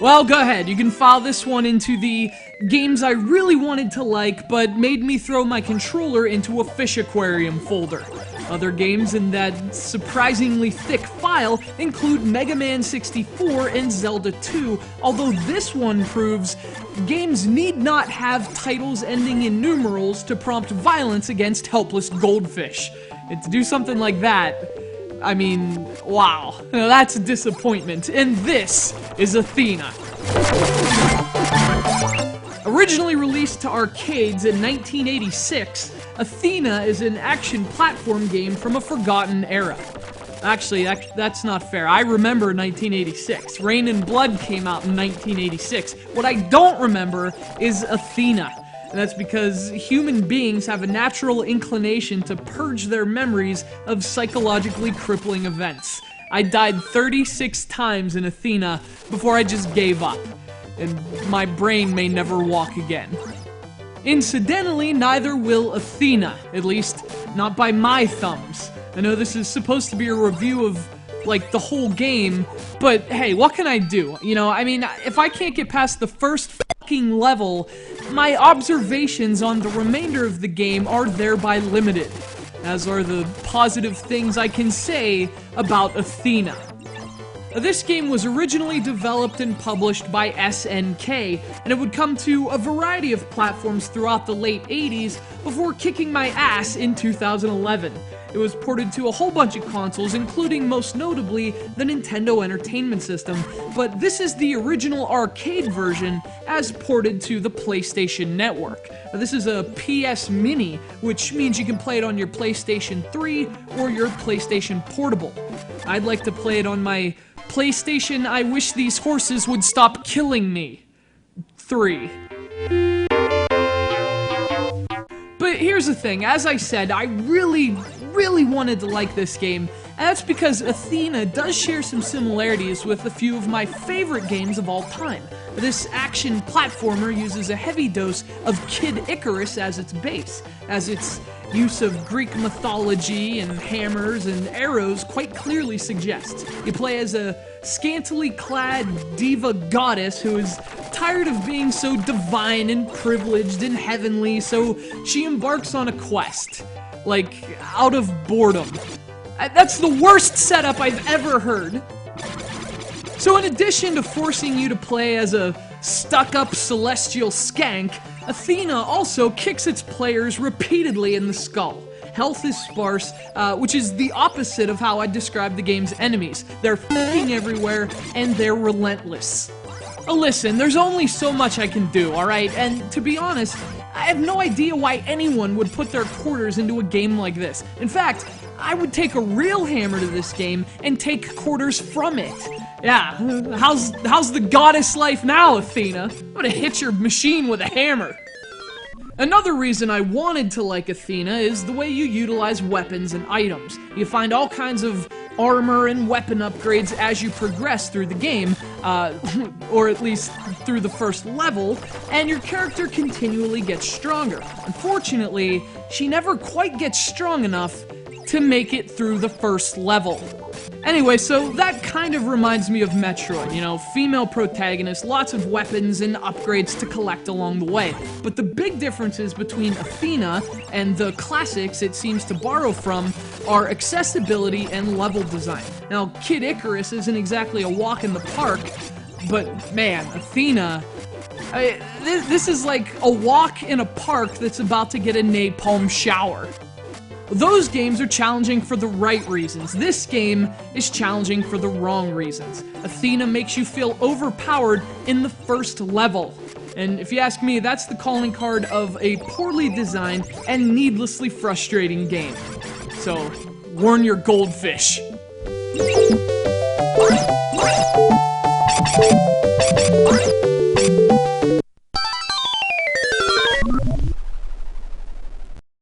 Well, go ahead. You can file this one into the games I really wanted to like, but made me throw my controller into a fish aquarium folder. Other games in that surprisingly thick file include Mega Man 64 and Zelda 2, although this one proves games need not have titles ending in numerals to prompt violence against helpless goldfish. And to do something like that, I mean, wow. Now that's a disappointment, and this is Athena. Originally released to arcades in 1986, Athena is an action platform game from a forgotten era. Actually, that's not fair. I remember 1986. Rain and Blood came out in 1986. What I don't remember is Athena. And that's because human beings have a natural inclination to purge their memories of psychologically crippling events. I died 36 times in Athena before I just gave up. And my brain may never walk again. Incidentally, neither will Athena, at least not by my thumbs. I know this is supposed to be a review of, like, the whole game, but hey, what can I do? You know, I mean, if I can't get past the first fucking level, my observations on the remainder of the game are thereby limited, as are the positive things I can say about Athena. This game was originally developed and published by SNK, and it would come to a variety of platforms throughout the late 80s before kicking my ass in 2011. It was ported to a whole bunch of consoles, including most notably the Nintendo Entertainment System, but this is the original arcade version as ported to the PlayStation Network. Now, this is a PS Mini, which means you can play it on your PlayStation 3 or your PlayStation Portable. I'd like to play it on my PlayStation I Wish These Horses Would Stop Killing Me 3. But here's the thing, as I said, I really wanted to like this game, and that's because Athena does share some similarities with a few of my favorite games of all time. This action platformer uses a heavy dose of Kid Icarus as its base, as its use of Greek mythology and hammers and arrows quite clearly suggests. You play as a scantily clad diva goddess who is tired of being so divine and privileged and heavenly, so she embarks on a quest. Like, out of boredom. That's the worst setup I've ever heard. So in addition to forcing you to play as a stuck-up celestial skank, Athena also kicks its players repeatedly in the skull. Health is sparse, which is the opposite of how I describe the game's enemies. They're f***ing everywhere, and they're relentless. Listen, there's only so much I can do, alright? And to be honest, I have no idea why anyone would put their quarters into a game like this. In fact, I would take a real hammer to this game and take quarters from it. Yeah, how's the goddess life now, Athena? I'm gonna hit your machine with a hammer. Another reason I wanted to like Athena is the way you utilize weapons and items. You find all kinds of armor and weapon upgrades as you progress through the game, or at least through the first level, and your character continually gets stronger. Unfortunately, she never quite gets strong enough to make it through the first level. Anyway, so that kind of reminds me of Metroid, you know, female protagonist, lots of weapons and upgrades to collect along the way. But the big differences between Athena and the classics it seems to borrow from are accessibility and level design. Now, Kid Icarus isn't exactly a walk in the park, but man, Athena, this is like a walk in a park that's about to get a napalm shower. Those games are challenging for the right reasons. This game is challenging for the wrong reasons. Athena makes you feel overpowered in the first level. And if you ask me, that's the calling card of a poorly designed and needlessly frustrating game. So, warn your goldfish. What?